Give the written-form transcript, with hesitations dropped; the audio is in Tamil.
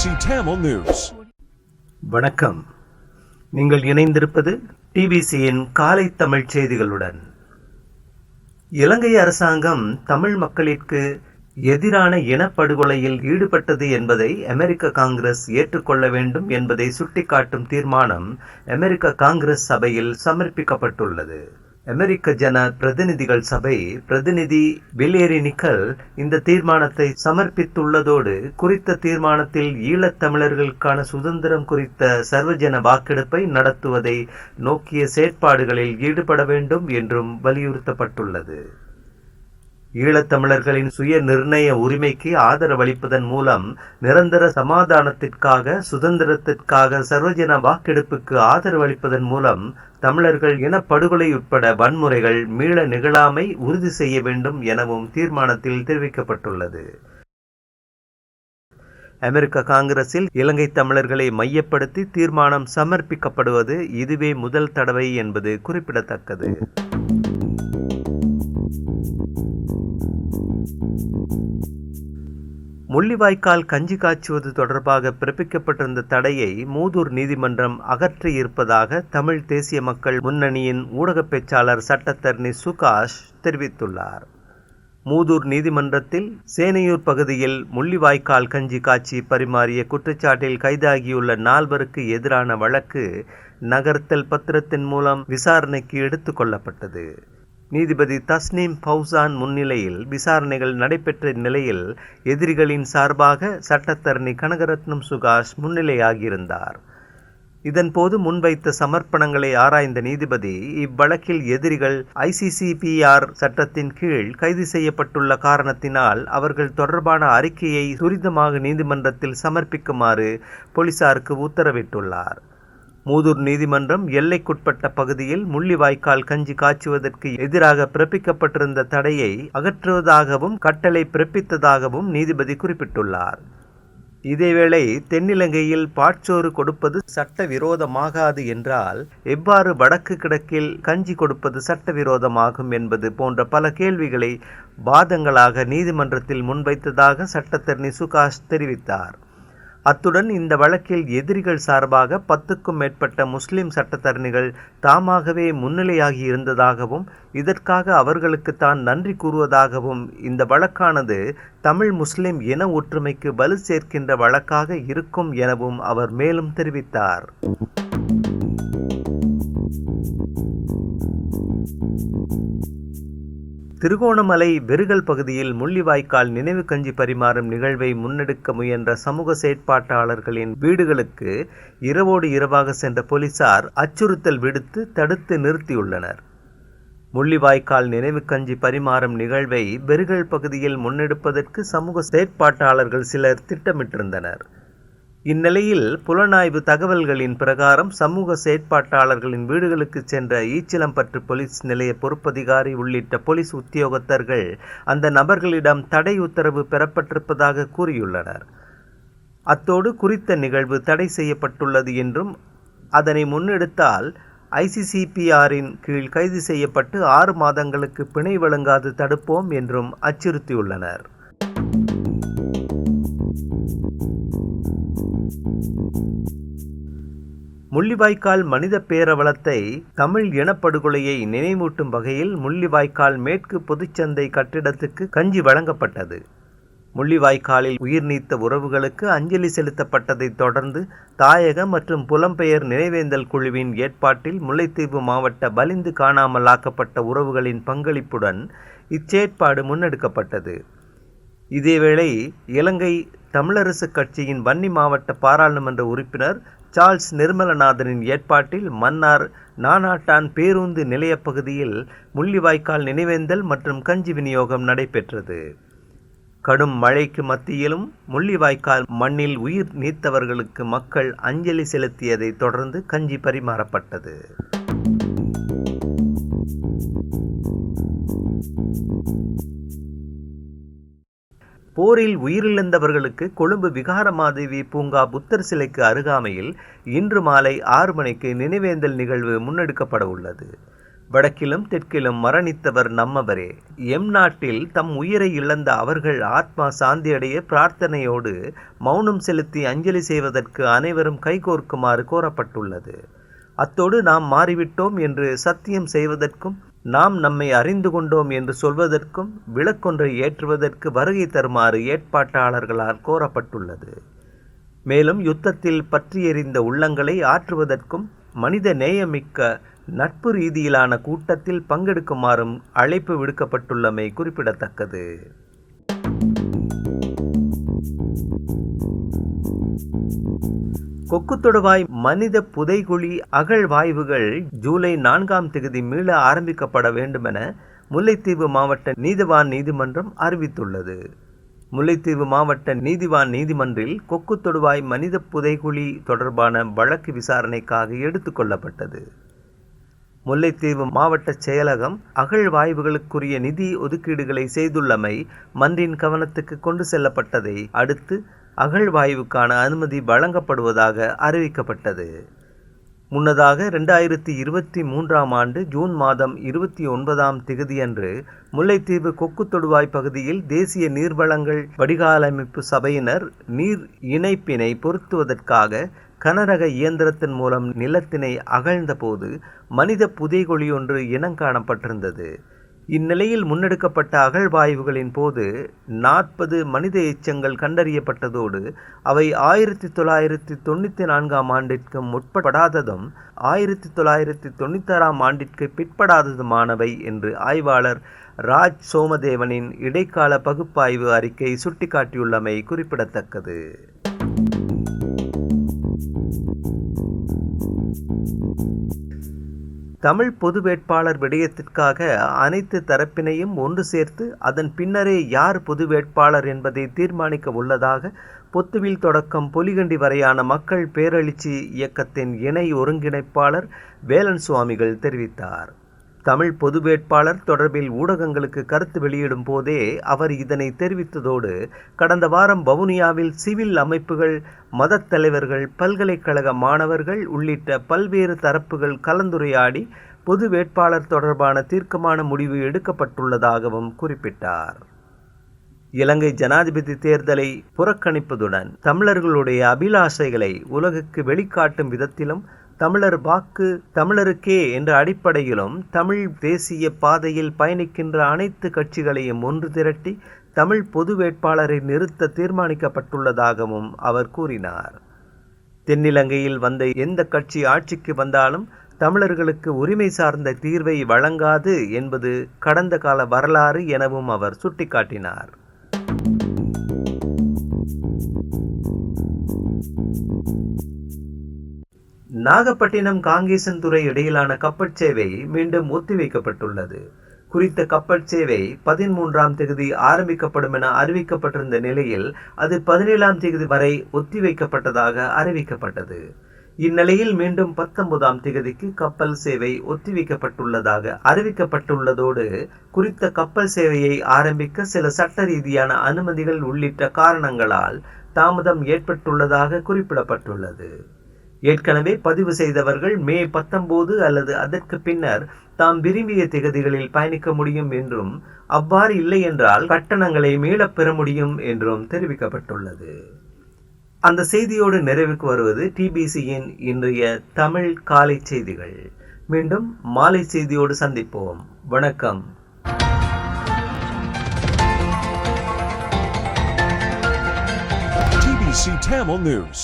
Tamil News. வணக்கம். நீங்கள் இணைந்திருப்பது டிபிசியின் காலை தமிழ் செய்திகளுடன். இலங்கை அரசாங்கம் தமிழ் மக்களிற்கு எதிரான இனப்படுகொலையில் ஈடுபட்டது என்பதை அமெரிக்க காங்கிரஸ் ஏற்றுக்கொள்ள வேண்டும் என்பதை சுட்டிக்காட்டும் தீர்மானம் அமெரிக்க காங்கிரஸ் சபையில் சமர்ப்பிக்கப்பட்டுள்ளது. அமெரிக்க ஜன பிரதிநிதிகள் சபை பிரதிநிதி பில் நிக்கல் இந்த தீர்மானத்தை சமர்ப்பித்துள்ளதோடு குறித்த தீர்மானத்தில் ஈழத்தமிழர்களுக்கான சுதந்திரம் குறித்த சர்வஜன வாக்கெடுப்பை நடத்துவதை நோக்கிய செயற்பாடுகளில் ஈடுபட வேண்டும் என்றும் வலியுறுத்தப்பட்டுள்ளது. ஈழத்தமிழர்களின் சுய நிர்ணய உரிமைக்கு ஆதரவளிப்பதன் மூலம் நிரந்தர சமாதானத்திற்காக சுதந்திரத்திற்காக சர்வஜன வாக்கெடுப்புக்கு ஆதரவளிப்பதன் மூலம் தமிழர்கள் இனப்படுகொலை உட்பட வன்முறைகள் மீள நிகழாமை உறுதி செய்ய வேண்டும் எனவும் தீர்மானத்தில் தெரிவிக்கப்பட்டுள்ளது. அமெரிக்க காங்கிரஸில் இலங்கை தமிழர்களை மையப்படுத்தி தீர்மானம் சமர்ப்பிக்கப்படுவது இதுவே முதல் தடவை என்பது குறிப்பிடத்தக்கது. முள்ளிவாய்க்கால் கஞ்சி காய்ச்சுவது தொடர்பாக பிறப்பிக்கப்பட்டிருந்த தடையை மூதூர் நீதிமன்றம் அகற்றியிருப்பதாக தமிழ் தேசிய மக்கள் முன்னணியின் ஊடக பேச்சாளர் சட்டத்தரணி சுகாஷ் தெரிவித்துள்ளார். மூதூர் நீதிமன்றத்தில் சேனையூர் பகுதியில் முள்ளிவாய்க்கால் கஞ்சி காய்ச்சி பரிமாறிய குற்றச்சாட்டில் கைதாகியுள்ள 4 எதிரான வழக்கு நகர்த்தல் பத்திரத்தின் மூலம் விசாரணைக்கு எடுத்துக் கொள்ளப்பட்டது. நீதிபதி தஸ்னீம் பௌசான் முன்னிலையில் விசாரணைகள் நடைபெற்ற நிலையில் எதிரிகளின் சார்பாக சட்டத்தரணி கனகரத்னம் சுகாஷ் முன்னிலையாகியிருந்தார். இதன்போது முன்வைத்த சமர்ப்பணங்களை ஆராய்ந்த நீதிபதி இவ்வழக்கில் எதிரிகள் ICCPR சட்டத்தின் கீழ் கைது செய்யப்பட்டுள்ள காரணத்தினால் அவர்கள் தொடர்பான அறிக்கையை துரிதமாக நீதிமன்றத்தில் சமர்ப்பிக்குமாறு போலீசாருக்கு உத்தரவிட்டுள்ளார். மூதூர் நீதிமன்றம் எல்லைக்குட்பட்ட பகுதியில் முள்ளிவாய்க்கால் கஞ்சி காய்ச்சுவதற்கு எதிராக பிறப்பிக்கப்பட்டிருந்த தடையை அகற்றுவதாகவும் கட்டளை பிறப்பித்ததாகவும் நீதிபதி குறிப்பிட்டுள்ளார். இதேவேளை தென்னிலங்கையில் பாட்சோறு கொடுப்பது சட்டவிரோதமாகாது என்றால் எவ்வாறு வடக்கு கிழக்கில் கஞ்சி கொடுப்பது சட்டவிரோதமாகும் என்பது போன்ற பல கேள்விகளை வாதங்களாக நீதிமன்றத்தில் முன்வைத்ததாக சட்டத்தரணி சுகாஷ் தெரிவித்தார். அத்துடன் இந்த வழக்கில் எதிரிகள் சார்பாக 10க்கும் மேற்பட்ட முஸ்லிம் சட்டத்தரணிகள் தாமாகவே முன்னிலையாகி இருந்ததாகவும் இதற்காக அவர்களுக்கு தான் நன்றி கூறுவதாகவும் இந்த வழக்கானது தமிழ் முஸ்லிம் இன ஒற்றுமைக்கு வலு சேர்க்கின்ற வழக்காக இருக்கும் எனவும் அவர் மேலும் தெரிவித்தார். திருகோணமலை வெறுகல் பகுதியில் முள்ளிவாய்க்கால் நினைவு கஞ்சி பரிமாறும் நிகழ்வை முன்னெடுக்க முயன்ற சமூக செயற்பாட்டாளர்களின் வீடுகளுக்கு இரவோடு இரவாக சென்ற போலீசார் அச்சுறுத்தல் விடுத்து தடுத்து நிறுத்தியுள்ளனர். முள்ளிவாய்க்கால் நினைவு கஞ்சி பரிமாறும் நிகழ்வை வெறுகல் பகுதியில் முன்னெடுப்பதற்கு சமூக செயற்பாட்டாளர்கள் சிலர் திட்டமிட்டிருந்தனர். இந்நிலையில் புலனாய்வு தகவல்களின் பிரகாரம் சமூக செயற்பாட்டாளர்களின் வீடுகளுக்கு சென்ற ஈச்சிலம்பற்று போலீஸ் நிலைய பொறுப்பதிகாரி உள்ளிட்ட போலீஸ் உத்தியோகத்தர்கள் அந்த நபர்களிடம் தடை உத்தரவு பெறப்பட்டிருப்பதாக கூறியுள்ளனர். அத்தோடு குறித்த நிகழ்வு தடை செய்யப்பட்டுள்ளது என்றும் அதனை முன்னெடுத்தால் ICCPRின் கீழ் கைது செய்யப்பட்டு 6 மாதங்களுக்கு பிணை வழங்காது தடுப்போம் என்றும் அச்சுறுத்தியுள்ளனர். முள்ளிவாய்க்கால் மனித பேரவலத்தை தமிழ் இனப்படுகொலையை நினைவூட்டும் வகையில் முள்ளிவாய்க்கால் மேற்கு பொதுச்சந்தை கட்டிடத்துக்கு கஞ்சி வழங்கப்பட்டது. முள்ளிவாய்க்காலில் உயிர் நீத்த உறவுகளுக்கு அஞ்சலி செலுத்தப்பட்டதை தொடர்ந்து தாயக மற்றும் புலம்பெயர் நினைவேந்தல் குழுவின் ஏற்பாட்டில் முல்லைத்தீவு மாவட்ட பலிந்து காணாமலாக்கப்பட்ட உறவுகளின் பங்களிப்புடன் இச்செயற்பாடு முன்னெடுக்கப்பட்டது. இதேவேளை இலங்கை தமிழரசு கட்சியின் வன்னி மாவட்ட பாராளுமன்ற உறுப்பினர் சார்ல்ஸ் நிர்மலநாதனின் ஏற்பாட்டில் மன்னார் நானாட்டான் பேருந்து நிலைய பகுதியில் முள்ளிவாய்க்கால் நினைவேந்தல் மற்றும் கஞ்சி விநியோகம் நடைபெற்றது. கடும் மழைக்கு மத்தியிலும் முள்ளிவாய்க்கால் மண்ணில் உயிர் நீத்தவர்களுக்கு மக்கள் அஞ்சலி செலுத்தியதை தொடர்ந்து கஞ்சி பரிமாறப்பட்டது. போரில் உயிரிழந்தவர்களுக்கு கொழும்பு விகாரமாதேவி பூங்கா புத்தர் சிலைக்கு அருகாமையில் இன்று மாலை 6 மணிக்கு நினைவேந்தல் நிகழ்வு முன்னெடுக்கப்பட உள்ளது. வடக்கிலும் தெற்கிலும் மரணித்தவர் நம்மவரே. எம் நாட்டில் தம் உயிரை இழந்த அவர்கள் ஆத்மா சாந்தியடைய பிரார்த்தனையோடு மௌனம் செலுத்தி அஞ்சலி செய்வதற்கு அனைவரும் கைகோர்க்குமாறு கோரப்பட்டுள்ளது. அத்தோடு நாம் மாறிவிட்டோம் என்று சத்தியம் செய்வதற்கும் நாம் நம்மை அறிந்து கொண்டோம் என்று சொல்வதற்கும் விளக்கொன்றை ஏற்றுவதற்கு வருகை தருமாறு ஏற்பாட்டாளர்களால் கோரப்பட்டுள்ளது. மேலும் யுத்தத்தில் பற்றி எறிந்த உள்ளங்களை ஆற்றுவதற்கும் மனித நேயமிக்க நட்பு ரீதியிலான கூட்டத்தில் பங்கெடுக்குமாறும் அழைப்பு விடுக்கப்பட்டுள்ளமை குறிப்பிடத்தக்கது. கொக்குத்தொடுவாய் மனித புதைகுழி அகழ்வாய்வுகள் ஜூலை 4ஆம் தேதி மீள ஆரம்பிக்கப்பட வேண்டுமென முல்லைத்தீவு மாவட்ட நீதிவான் நீதிமன்றம் அறிவித்துள்ளது. முல்லைத்தீவு மாவட்ட நீதிவான் நீதிமன்றில் கொக்குத்தொடுவாய் மனித புதைகுழி தொடர்பான வழக்கு விசாரணைக்காக எடுத்துக் கொள்ளப்பட்டது. முல்லைத்தீவு மாவட்ட செயலகம் அகழ்வாய்வுகளுக்குரிய நிதி ஒதுக்கீடுகளை செய்துள்ளமை மன்றின் கவனத்துக்கு கொண்டு செல்லப்பட்டதை அடுத்து அகழ்வாய்வுக்கான அனுமதி வழங்கப்படுவதாக அறிவிக்கப்பட்டது. முன்னதாக 2023ஆம் ஆண்டு ஜூன் மாதம் 29ஆம் திகதியன்று முல்லைத்தீவு கொக்குத்தொடுவாய் பகுதியில் தேசிய நீர்வளங்கள் வடிகாலமைப்பு சபையினர் நீர் இணைப்பினை பொருத்துவதற்காக கனரக இயந்திரத்தின் மூலம் நிலத்தினை அகழ்ந்த போது மனித புதைகுழி ஒன்று இனங்காணப்பட்டிருந்தது. இந்நிலையில் முன்னெடுக்கப்பட்ட அகழ்வாய்வுகளின் போது 40 மனித எச்சங்கள் கண்டறியப்பட்டதோடு அவை 1994ஆம் ஆண்டிற்கு முற்படாததும் 1996ஆம் ஆண்டிற்கு பிற்படாததுமானவை என்று ஆய்வாளர் ராஜ் சோமதேவனின் இடைக்கால பகுப்பாய்வு அறிக்கை சுட்டிக்காட்டியுள்ளமை குறிப்பிடத்தக்கது. தமிழ் பொது வேட்பாளர் விடயத்திற்காக அனைத்து தரப்பினையும் ஒன்று சேர்த்து அதன் பின்னரே யார் பொது வேட்பாளர் என்பதை தீர்மானிக்க உள்ளதாக பொத்துவில் தொடக்கம் பொலிகண்டி வரையான மக்கள் பேரெழுச்சி இயக்கத்தின் இணை ஒருங்கிணைப்பாளர் வேலன் சுவாமிகள் தெரிவித்தார். தமிழ் பொது வேட்பாளர் தொடர்பில் ஊடகங்களுக்கு கருத்து வெளியிடும் போதே அவர் இதனை தெரிவித்ததோடு கடந்த வாரம் வவுனியாவில் சிவில் அமைப்புகள், மதத் தலைவர்கள், பல்கலைக்கழக மாணவர்கள் உள்ளிட்ட பல்வேறு தரப்புகள் கலந்துரையாடி பொது வேட்பாளர் தொடர்பான தீர்க்கமான முடிவு எடுக்கப்பட்டுள்ளதாகவும் குறிப்பிட்டார். இலங்கை ஜனாதிபதி தேர்தலை புறக்கணிப்பதுடன் தமிழர்களுடைய அபிலாஷைகளை உலகுக்கு வெளிக்காட்டும் விதத்திலும் தமிழர் வாக்கு தமிழருக்கே என்ற அடிப்படையிலும் தமிழ் தேசிய பாதையில் பயணிக்கின்ற அனைத்து கட்சிகளையும் ஒன்று திரட்டி தமிழ் பொது வேட்பாளரை நிறுத்த தீர்மானிக்கப்பட்டுள்ளதாகவும் அவர் கூறினார். தென்னிலங்கையில் வந்த எந்த கட்சி ஆட்சிக்கு வந்தாலும் தமிழர்களுக்கு உரிமை சார்ந்த தீர்வை வழங்காது என்பது கடந்த கால வரலாறு எனவும் அவர் சுட்டிக்காட்டினார். நாகப்பட்டினம் காங்கேசன்துறை இடையிலான கப்பற் சேவை மீண்டும் ஒத்திவைக்கப்பட்டுள்ளது. குறித்த கப்பற் சேவை 13ஆம் தேதி ஆரம்பிக்கப்படும் என அறிவிக்கப்பட்டிருந்த நிலையில் அது 17ஆம் தேதி வரை ஒத்திவைக்கப்பட்டதாக அறிவிக்கப்பட்டது. இந்நிலையில் மீண்டும் 19ஆம் தேதிக்கு கப்பல் சேவை ஒத்திவைக்கப்பட்டுள்ளதாக அறிவிக்கப்பட்டுள்ளதோடு குறித்த கப்பல் சேவையை ஆரம்பிக்க சில சட்ட ரீதியான அனுமதிகள் உள்ளிட்ட காரணங்களால் தாமதம் ஏற்பட்டுள்ளதாக குறிப்பிடப்பட்டுள்ளது. ஏற்கனவே பதிவு செய்தவர்கள் மே 19 அல்லது அதற்கு பின்னர் தாம் விரும்பிய திகதிகளில் பயணிக்க முடியும் என்றும் அவ்வாறு இல்லை என்றால் கட்டணங்களை மீளப் பெற முடியும் என்றும் தெரிவிக்கப்பட்டுள்ளது. அந்த செய்தியோடு நிறைவுக்கு வருவது டிபிசியின் இன்றைய தமிழ் காலை செய்திகள். மீண்டும் மாலை செய்தியோடு சந்திப்போம். வணக்கம். TBC Tamil News.